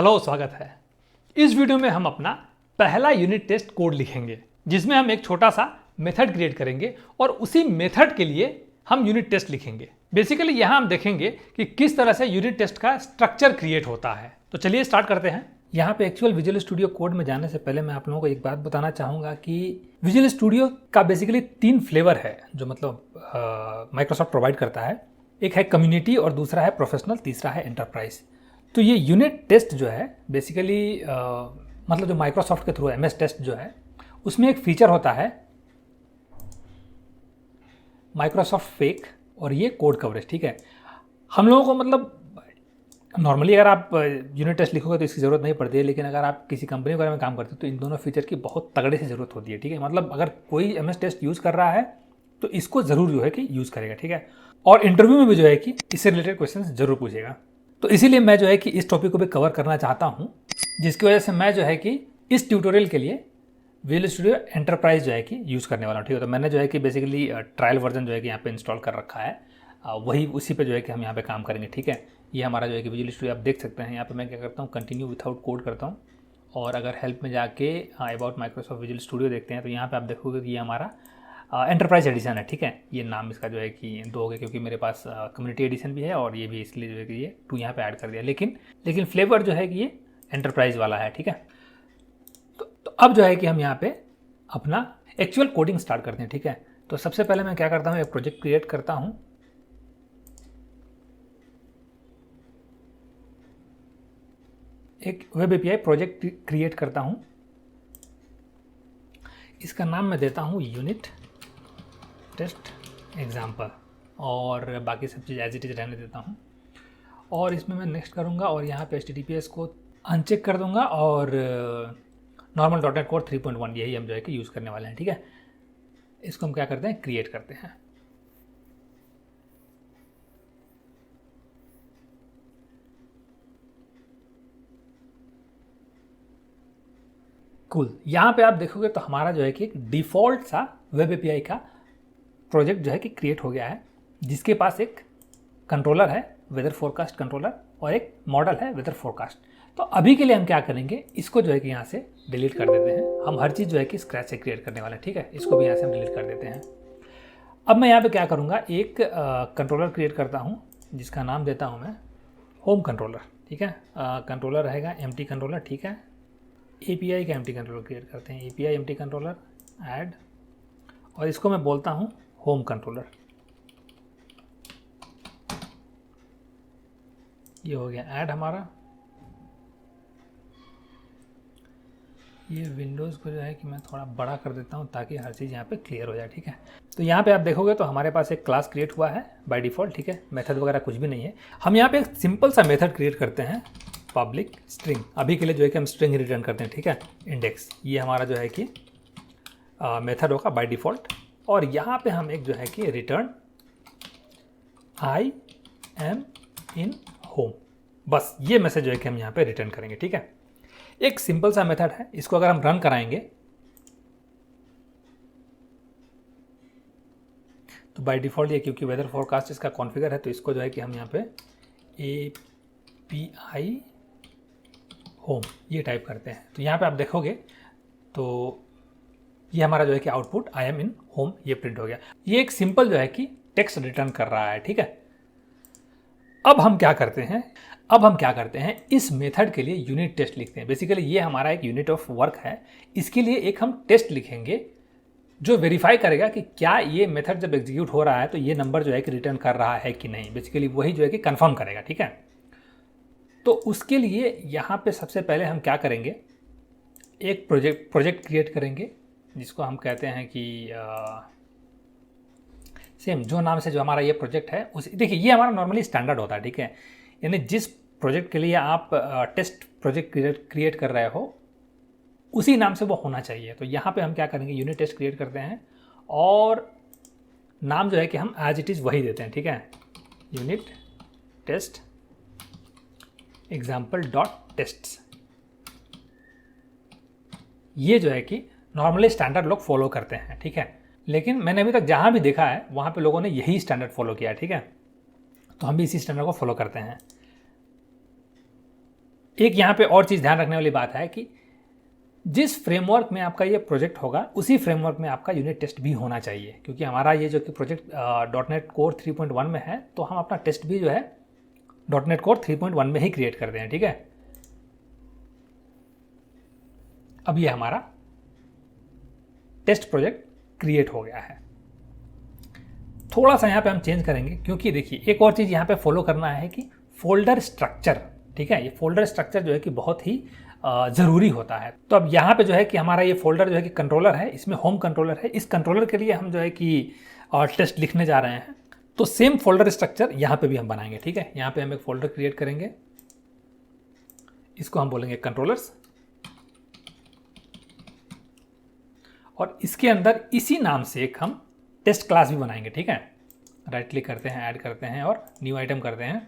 Hello, स्वागत है। इस वीडियो में हम अपना पहला यूनिट टेस्ट कोड लिखेंगे जिसमें हम एक छोटा सा मेथड क्रिएट करेंगे और उसी मेथड के लिए हम यूनिट टेस्ट लिखेंगे। बेसिकली यहाँ हम देखेंगे कि किस तरह से यूनिट टेस्ट का स्ट्रक्चर क्रिएट होता है। तो चलिए स्टार्ट करते हैं। यहाँ पे एक्चुअल विजुअल स्टूडियो कोड में जाने से पहले मैं आप लोगों को एक बात बताना चाहूँगा कि विजुअल स्टूडियो का बेसिकली 3 फ्लेवर है जो मतलब माइक्रोसॉफ्ट प्रोवाइड करता है। एक है कम्युनिटी और दूसरा है प्रोफेशनल, तीसरा है एंटरप्राइज। तो ये यूनिट टेस्ट जो है बेसिकली मतलब जो माइक्रोसॉफ्ट के थ्रू MS टेस्ट जो है उसमें एक फीचर होता है माइक्रोसॉफ्ट फेक और ये कोड कवरेज। ठीक है, हम लोगों को मतलब नॉर्मली अगर आप यूनिट टेस्ट लिखोगे तो इसकी ज़रूरत नहीं पड़ती है, लेकिन अगर आप किसी कंपनी वगैरह में काम करते हो तो इन दोनों फीचर की बहुत तगड़े से ज़रूरत होती है। ठीक है, मतलब अगर कोई MS टेस्ट यूज़ कर रहा है तो इसको ज़रूर जो है कि यूज़ करेगा। ठीक है, और इंटरव्यू में भी जो है कि इससे रिलेटेड क्वेश्चन ज़रूर पूछेगा। तो इसीलिए मैं जो है कि इस टॉपिक को भी कवर करना चाहता हूँ, जिसकी वजह से मैं जो है कि इस ट्यूटोरियल के लिए विजुअल स्टूडियो एंटरप्राइज जो है कि यूज़ करने वाला हूँ। ठीक है, तो मैंने जो है कि बेसिकली ट्रायल वर्जन जो है कि यहाँ पे इंस्टॉल कर रखा है, वही उसी पे जो है कि हम यहाँ पे काम करेंगे। ठीक है, ये हमारा जो है कि विजुअल स्टूडियो आप देख सकते हैं। यहाँ पे मैं क्या करता हूँ, कंटिन्यू विथआउट कोड करता हूँ और अगर हेल्प में जाके अबाउट माइक्रोसॉफ्ट विजुअल स्टूडियो देखते हैं तो यहाँ पर आप देखोगे कि ये हमारा एंटरप्राइज एडिशन है। ठीक है, ये नाम इसका जो है कि 2 हो गया क्योंकि मेरे पास कम्युनिटी एडिशन भी है और ये भी, इसलिए जो है कि ये 2 यहाँ पे ऐड कर दिया। लेकिन फ्लेवर जो है कि ये एंटरप्राइज वाला है। ठीक है, तो अब जो है कि हम यहाँ पे अपना एक्चुअल कोडिंग स्टार्ट करते हैं। ठीक है, तो सबसे पहले मैं क्या करता हूँ, एक प्रोजेक्ट क्रिएट करता हूँ। एक वेब API प्रोजेक्ट क्रिएट करता हूँ। इसका नाम मैं देता हूँ यूनिट टेस्ट एग्जाम्पल और बाकी सब चीज़ एज इट इज़ रहने देता हूँ। और इसमें मैं नेक्स्ट करूँगा और यहाँ पे HTTPS को अनचेक कर दूँगा और नॉर्मल .NET कोर 3.1 यही हम जो है कि यूज़ करने वाले हैं। ठीक है, इसको हम क्या करते हैं, क्रिएट करते हैं। कूल, यहाँ पे आप देखोगे तो हमारा जो है कि एक डिफ़ॉल्ट सा वेब API का प्रोजेक्ट जो है कि क्रिएट हो गया है, जिसके पास एक कंट्रोलर है वेदर फोरकास्ट कंट्रोलर और एक मॉडल है वेदर फोरकास्ट। तो अभी के लिए हम क्या करेंगे, इसको जो है कि यहाँ से डिलीट कर देते हैं। हम हर चीज़ जो है कि स्क्रैच से क्रिएट करने वाले हैं। ठीक है, इसको भी यहाँ से हम डिलीट कर देते हैं। अब मैं यहाँ पे क्या करूँगा, एक कंट्रोलर क्रिएट करता हूँ जिसका नाम देता हूँ मैं होम कंट्रोलर। ठीक है, कंट्रोलर रहेगा एम्प्टी कंट्रोलर। ठीक है, API का एम्प्टी कंट्रोलर क्रिएट करते हैं, API एम्प्टी कंट्रोलर ऐड, और इसको मैं बोलता हूँ होम कंट्रोलर। ये हो गया ऐड हमारा। ये विंडोज़ को जो है कि मैं थोड़ा बड़ा कर देता हूँ ताकि हर चीज़ यहाँ पे क्लियर हो जाए। ठीक है, तो यहाँ पे आप देखोगे तो हमारे पास एक क्लास क्रिएट हुआ है बाय डिफ़ॉल्ट। ठीक है, मेथड वगैरह कुछ भी नहीं है। हम यहाँ पे एक सिंपल सा मेथड क्रिएट करते हैं, पब्लिक स्ट्रिंग। अभी के लिए जो है कि हम स्ट्रिंग रिटर्न करते हैं। ठीक है, इंडेक्स, ये हमारा जो है कि मेथड होगा बाय डिफ़ॉल्ट। और यहाँ पे हम एक जो है कि return I am in home, बस ये मैसेज जो है कि हम यहाँ पे रिटर्न करेंगे। ठीक है, एक सिंपल सा मेथड है। इसको अगर हम रन कराएंगे तो बाय डिफ़ॉल्ट ये, क्योंकि वेदर फोरकास्ट इसका कॉन्फ़िगर है, तो इसको जो है कि हम यहाँ पे API होम ये टाइप करते हैं। तो यहाँ पे आप देखोगे तो ये हमारा जो है कि output I am in home ये प्रिंट हो गया। ये एक सिंपल जो है कि टेक्स्ट रिटर्न कर रहा है। ठीक है, अब हम क्या करते हैं, इस मेथड के लिए यूनिट टेस्ट लिखते हैं। बेसिकली ये हमारा एक यूनिट ऑफ वर्क है। इसके लिए एक हम टेस्ट लिखेंगे जो वेरीफाई करेगा कि क्या ये मेथड जब एग्जीक्यूट हो रहा है तो ये नंबर जो है कि रिटर्न कर रहा है कि नहीं। बेसिकली वही जो है कि कंफर्म करेगा। ठीक है, तो उसके लिए यहाँ पे सबसे पहले हम क्या करेंगे, एक प्रोजेक्ट क्रिएट करेंगे जिसको हम कहते हैं कि सेम जो नाम से जो हमारा ये प्रोजेक्ट है उस, देखिए ये हमारा नॉर्मली स्टैंडर्ड होता है। ठीक है, यानी जिस प्रोजेक्ट के लिए आप टेस्ट प्रोजेक्ट क्रिएट कर रहे हो उसी नाम से वो होना चाहिए। तो यहाँ पे हम क्या करेंगे, यूनिट टेस्ट क्रिएट करते हैं और नाम जो है कि हम एज इट इज़ वही देते हैं। ठीक है, unit test example dot test. ये जो है कि नॉर्मली स्टैंडर्ड लोग फॉलो करते हैं। ठीक है, लेकिन मैंने अभी तक जहाँ भी देखा है वहाँ पे लोगों ने यही स्टैंडर्ड फॉलो किया है। ठीक है, तो हम भी इसी स्टैंडर्ड को फॉलो करते हैं। एक यहाँ पे और चीज़ ध्यान रखने वाली बात है कि जिस फ्रेमवर्क में आपका ये प्रोजेक्ट होगा उसी फ्रेमवर्क में आपका यूनिट टेस्ट भी होना चाहिए, क्योंकि हमारा ये जो कि प्रोजेक्ट .NET Core 3.1 में है, तो हम अपना टेस्ट भी जो है .NET Core 3.1 में ही क्रिएट करते हैं, ठीक है। अब ये हमारा टेस्ट प्रोजेक्ट क्रिएट हो गया है। थोड़ा सा यहाँ पे हम चेंज करेंगे, क्योंकि देखिए एक और चीज़ यहाँ पे फॉलो करना है कि फोल्डर स्ट्रक्चर, ठीक है। ये फोल्डर स्ट्रक्चर जो है कि बहुत ही ज़रूरी होता है। तो अब यहाँ पे जो है कि हमारा ये फोल्डर जो है कि कंट्रोलर है, इसमें होम कंट्रोलर है। इस कंट्रोलर के लिए हम जो है कि टेस्ट लिखने जा रहे हैं, तो सेम फोल्डर स्ट्रक्चर यहाँ पे भी हम बनाएंगे, ठीक है। यहाँ पे हम एक फोल्डर क्रिएट करेंगे, इसको हम बोलेंगे कंट्रोलर्स, और इसके अंदर इसी नाम से एक हम टेस्ट क्लास भी बनाएंगे, ठीक है। राइट क्लिक करते हैं, ऐड करते हैं और न्यू आइटम करते हैं,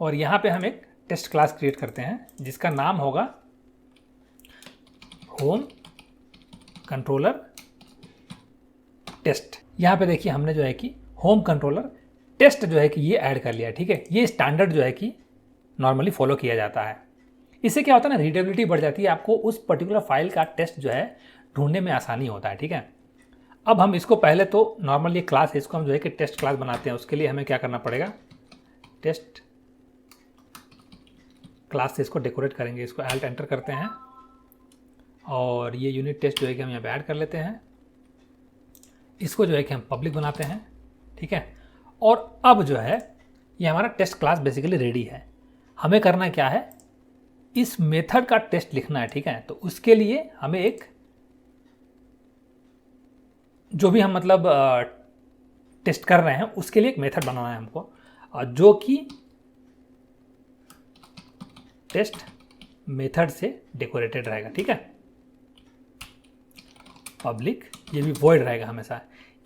और यहाँ पे हम एक टेस्ट क्लास क्रिएट करते हैं जिसका नाम होगा होम कंट्रोलर टेस्ट। यहाँ पे देखिए हमने जो है कि होम कंट्रोलर टेस्ट जो है कि ये ऐड कर लिया, ठीक है। ये स्टैंडर्ड जो है कि नॉर्मली फॉलो किया जाता है। इससे क्या होता है ना, रीडेबिलिटी बढ़ जाती है, आपको उस पर्टिकुलर फाइल का टेस्ट जो है ढूंढने में आसानी होता है, ठीक है। अब हम इसको पहले तो नॉर्मल ये क्लास है, इसको हम जो है कि टेस्ट क्लास बनाते हैं। उसके लिए हमें क्या करना पड़ेगा, टेस्ट क्लास से इसको डेकोरेट करेंगे, इसको एल्ट एंटर करते हैं और ये यूनिट टेस्ट जो है कि हम यहाँ पे ऐड कर लेते हैं। इसको जो है कि हम पब्लिक बनाते हैं, ठीक है। और अब जो है ये हमारा टेस्ट क्लास बेसिकली रेडी है। हमें करना क्या है, इस मेथड का टेस्ट लिखना है, ठीक है। तो उसके लिए हमें एक जो भी हम मतलब टेस्ट कर रहे हैं उसके लिए एक मेथड बनाना है हमको, जो कि टेस्ट मेथड से डेकोरेटेड रहेगा, ठीक है। पब्लिक, ये भी वॉइड रहेगा हमेशा।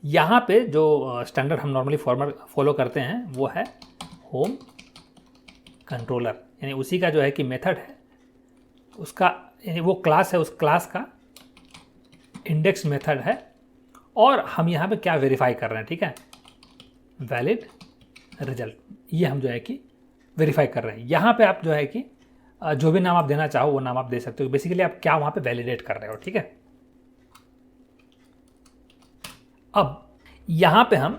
यहाँ पे जो स्टैंडर्ड हम नॉर्मली फॉर्मेट फॉलो करते हैं वो है होम कंट्रोलर, यानी उसी का जो है कि मेथड है उसका, यानी वो क्लास है, उस क्लास का इंडेक्स मेथड है। और हम यहाँ पे क्या वेरीफाई कर रहे हैं, ठीक है, वैलिड रिजल्ट, ये हम जो है कि वेरीफाई कर रहे हैं। यहाँ पे आप जो है कि जो भी नाम आप देना चाहो वो नाम आप दे सकते हो। बेसिकली आप क्या वहाँ पे वैलिडेट कर रहे हो, ठीक है। अब यहाँ पे हम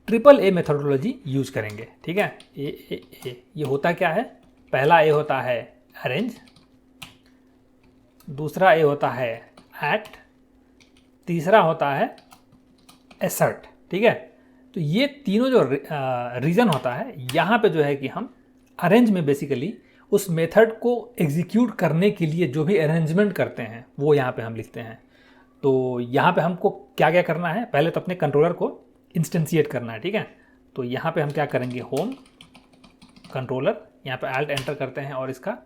AAA मेथोडोलॉजी यूज करेंगे, ठीक है। ए ये होता क्या है, पहला ए होता है अरेंज, दूसरा ए होता है एट, तीसरा होता है एसर्ट, ठीक है। तो ये तीनों जो रीजन होता है, यहाँ पे जो है कि हम अरेंज में बेसिकली उस मेथड को एग्जीक्यूट करने के लिए जो भी अरेंजमेंट करते हैं वो यहाँ पे हम लिखते हैं। तो यहाँ पे हमको क्या क्या करना है, पहले तो अपने कंट्रोलर को इंस्टेंशिएट करना है, ठीक है। तो यहाँ पे हम क्या करेंगे, होम कंट्रोलर, यहाँ पे एल्ट एंटर करते हैं और इसका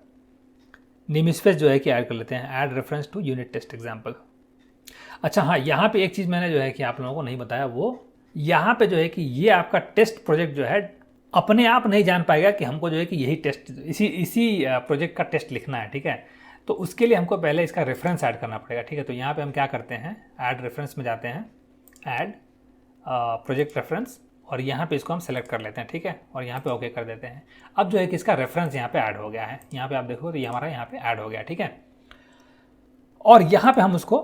नेम स्पेस जो है कि ऐड कर लेते हैं, add reference to unit test example. अच्छा हाँ, यहाँ पे एक चीज़ मैंने जो है कि आप लोगों को नहीं बताया, वो यहाँ पे जो है कि ये आपका टेस्ट प्रोजेक्ट जो है अपने आप नहीं जान पाएगा कि हमको जो है कि यही टेस्ट, इसी प्रोजेक्ट का टेस्ट लिखना है, ठीक है। तो उसके लिए हमको पहले इसका रेफरेंस ऐड करना पड़ेगा, ठीक है। तो यहाँ पे हम क्या करते हैं, ऐड रेफरेंस में जाते हैं, ऐड प्रोजेक्ट रेफरेंस, और यहाँ पे इसको हम सेलेक्ट कर लेते हैं, ठीक है, और यहाँ पे ओके कर देते हैं। अब जो है कि इसका रेफरेंस यहाँ पे ऐड हो गया है, यहाँ पे आप देखो तो ये हमारा यहाँ पे ऐड हो गया, ठीक है। और यहाँ पे हम उसको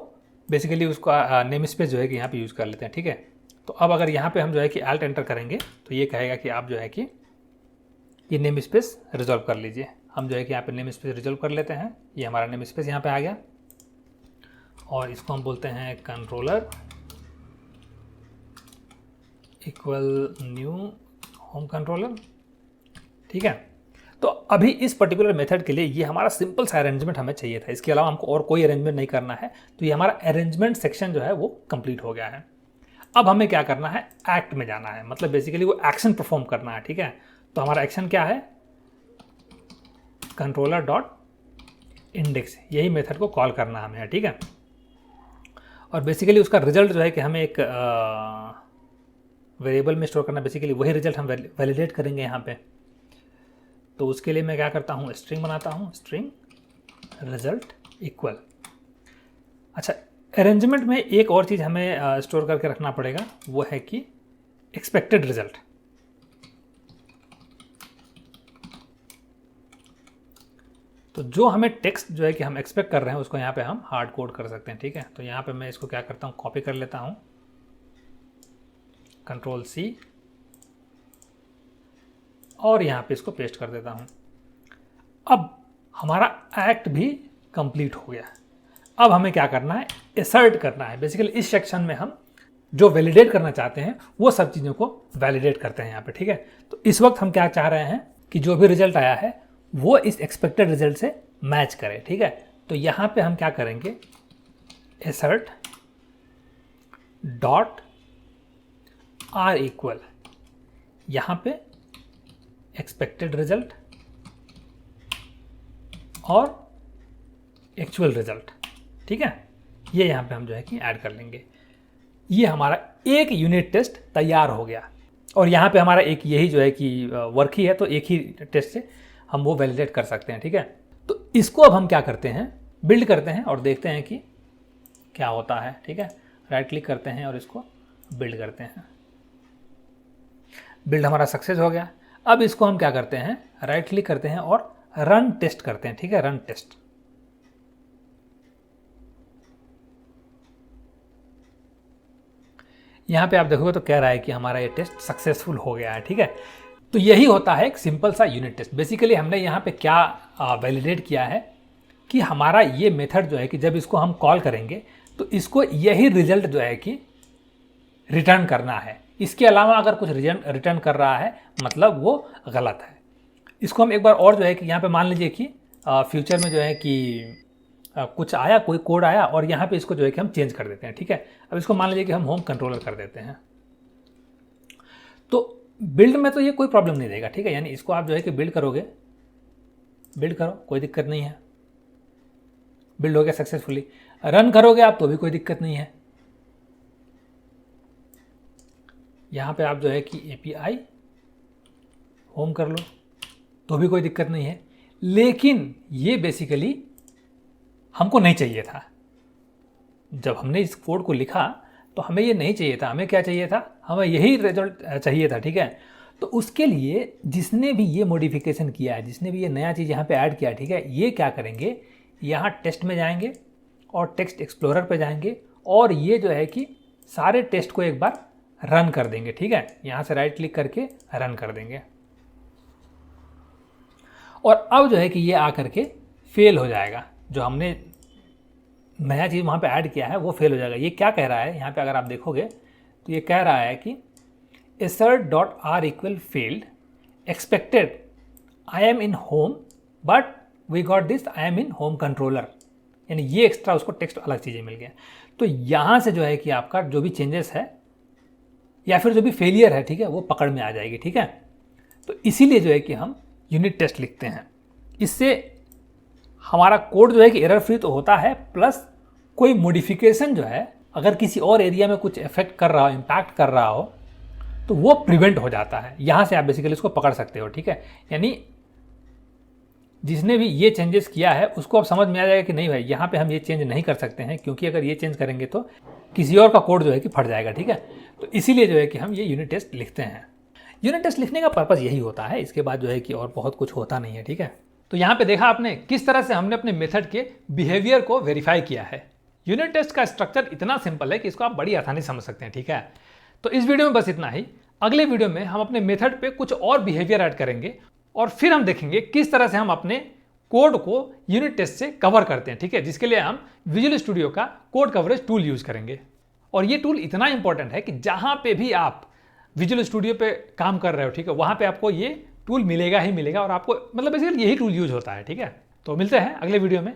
बेसिकली उसका नेम स्पेस जो है कि यहाँ पे यूज़ कर लेते हैं, ठीक है। तो अब अगर यहाँ पे हम जो है कि एल्ट एंटर करेंगे तो ये कहेगा कि आप जो है कि ये नेम स्पेस रिजॉल्व कर लीजिए। हम जो है कि यहाँ पे नेम स्पेस रिजॉल्व कर लेते हैं, ये हमारा नेम स्पेस यहाँ पे आ गया, और इसको हम बोलते हैं controller equal new home controller, ठीक है। तो अभी इस पर्टिकुलर मेथड के लिए ये हमारा सिंपल सा अरेंजमेंट हमें चाहिए था, इसके अलावा हमको और कोई अरेंजमेंट नहीं करना है। तो ये हमारा अरेंजमेंट सेक्शन जो है वो कंप्लीट हो गया है। अब हमें क्या करना है, एक्ट में जाना है, मतलब बेसिकली वो एक्शन परफॉर्म करना है, ठीक है। तो हमारा एक्शन क्या है, कंट्रोलर डॉट इंडेक्स, यही मेथड को कॉल करना है हमें, ठीक है। और बेसिकली उसका रिजल्ट जो है कि हमें एक वेरिएबल में स्टोर करना, बेसिकली वही रिजल्ट हम वैलिडेट करेंगे यहाँ पे। तो उसके लिए मैं क्या करता हूँ, स्ट्रिंग बनाता हूँ, स्ट्रिंग रिजल्ट इक्वल। अच्छा, अरेंजमेंट में एक और चीज़ हमें स्टोर करके रखना पड़ेगा, वो है कि एक्सपेक्टेड रिजल्ट। तो जो हमें टेक्स्ट जो है कि हम एक्सपेक्ट कर रहे हैं उसको यहाँ पे हम हार्ड कोड कर सकते हैं, ठीक है। तो यहाँ पे मैं इसको क्या करता हूँ, कॉपी कर लेता हूँ, Ctrl+C, और यहाँ पे इसको पेस्ट कर देता हूँ। अब हमारा एक्ट भी कंप्लीट हो गया। अब हमें क्या करना है, एसर्ट करना है। बेसिकली इस सेक्शन में हम जो वैलिडेट करना चाहते हैं वो सब चीज़ों को वैलिडेट करते हैं यहाँ पे, ठीक है। तो इस वक्त हम क्या चाह रहे हैं कि जो भी रिजल्ट आया है वो इस एक्सपेक्टेड रिजल्ट से मैच करे, ठीक है। तो यहाँ पे हम क्या करेंगे, एसर्ट डॉट आर इक्वल, यहाँ पे एक्सपेक्टेड रिजल्ट और एक्चुअल रिजल्ट, ठीक है। ये यहाँ पे हम जो है कि ऐड कर लेंगे। ये हमारा एक यूनिट टेस्ट तैयार हो गया, और यहाँ पे हमारा एक यही जो है कि वर्क ही है, तो एक ही टेस्ट से हम वो वैलिडेट कर सकते हैं, ठीक है। तो इसको अब हम क्या करते हैं, बिल्ड करते हैं और देखते हैं कि क्या होता है, ठीक है। राइट क्लिक करते हैं और इसको बिल्ड करते हैं। बिल्ड हमारा सक्सेस हो गया। अब इसको हम क्या करते हैं, राइट क्लिक करते हैं और रन टेस्ट करते हैं, ठीक है, रन टेस्ट। यहाँ पे आप देखोगे तो कह रहा है कि हमारा ये टेस्ट सक्सेसफुल हो गया है, ठीक है। तो यही होता है एक सिंपल सा यूनिट टेस्ट। बेसिकली हमने यहाँ पे क्या वैलिडेट किया है कि हमारा ये मेथड जो है कि जब इसको हम कॉल करेंगे तो इसको यही रिजल्ट जो है कि रिटर्न करना है। इसके अलावा अगर कुछ रिटर्न कर रहा है मतलब वो गलत है। इसको हम एक बार और जो है कि यहाँ पे मान लीजिए कि फ्यूचर में जो है कि कुछ आया, कोई कोड आया, और यहाँ पे इसको जो है कि हम चेंज कर देते हैं, ठीक है। अब इसको मान लीजिए कि हम होम कंट्रोलर कर देते हैं, तो बिल्ड में तो ये कोई प्रॉब्लम नहीं देगा, ठीक है। यानी इसको आप जो है कि बिल्ड करोगे, बिल्ड करो, कोई दिक्कत नहीं है, बिल्ड हो गया सक्सेसफुली। रन करोगे आप तो भी कोई दिक्कत नहीं है। यहाँ पे आप जो है कि API होम कर लो तो भी कोई दिक्कत नहीं है। लेकिन ये बेसिकली हमको नहीं चाहिए था। जब हमने इस कोड को लिखा तो हमें ये नहीं चाहिए था। हमें क्या चाहिए था, हमें यही रिजल्ट चाहिए था, ठीक है। तो उसके लिए जिसने भी ये मॉडिफिकेशन किया है, जिसने भी ये नया चीज़ यहाँ पे ऐड किया, ठीक है, ये क्या करेंगे, यहाँ टेस्ट में जाएंगे और टेक्स्ट एक्सप्लोरर पे जाएंगे और ये जो है कि सारे टेस्ट को एक बार रन कर देंगे, ठीक है। यहाँ से राइट क्लिक करके रन कर देंगे, और अब जो है कि ये आकर के फेल हो जाएगा। जो हमने नया चीज़ वहाँ पे ऐड किया है वो फेल हो जाएगा। ये क्या कह रहा है यहाँ पे, अगर आप देखोगे तो ये कह रहा है कि assert.r equal failed, expected I am in home but we got this I am in home controller, यानी ये एक्स्ट्रा उसको टेक्स्ट अलग चीज़ें मिल गया। तो यहाँ से जो है कि आपका जो भी चेंजेस है या फिर जो भी फेलियर है, ठीक है, वो पकड़ में आ जाएगी, ठीक है। तो इसीलिए जो है कि हम यूनिट टेस्ट लिखते हैं। इससे हमारा कोड जो है कि एरर फ्री तो होता है, प्लस कोई मॉडिफिकेशन जो है अगर किसी और एरिया में कुछ इफेक्ट कर रहा हो, इम्पैक्ट कर रहा हो, तो वो प्रिवेंट हो जाता है। यहाँ से आप बेसिकली इसको पकड़ सकते हो, ठीक है। यानी जिसने भी ये चेंजेस किया है उसको अब समझ में आ जाएगा कि नहीं भाई, यहाँ पे हम ये चेंज नहीं कर सकते हैं, क्योंकि अगर ये चेंज करेंगे तो किसी और का कोड जो है कि फट जाएगा, ठीक है। तो इसीलिए जो है कि हम ये यूनिट टेस्ट लिखते हैं। यूनिट टेस्ट लिखने का पर्पज़ यही होता है, इसके बाद जो है कि और बहुत कुछ होता नहीं है, ठीक है। तो यहाँ पे देखा आपने किस तरह से हमने अपने मेथड के बिहेवियर को वेरीफाई किया है। यूनिट टेस्ट का स्ट्रक्चर इतना सिंपल है कि इसको आप बड़ी आसानी से समझ सकते हैं, ठीक है। तो इस वीडियो में बस इतना ही। अगले वीडियो में हम अपने मेथड पे कुछ और बिहेवियर ऐड करेंगे और फिर हम देखेंगे किस तरह से हम अपने कोड को यूनिट टेस्ट से कवर करते हैं, ठीक है। जिसके लिए हम विजुअल स्टूडियो का कोड कवरेज टूल यूज करेंगे। और ये टूल इतना इंपॉर्टेंट है कि जहां पे भी आप विजुअल स्टूडियो पे काम कर रहे हो, ठीक है, वहां पे आपको ये टूल मिलेगा ही मिलेगा, और आपको मतलब बेसिकली यही टूल यूज होता है, ठीक है। तो मिलते हैं अगले वीडियो में।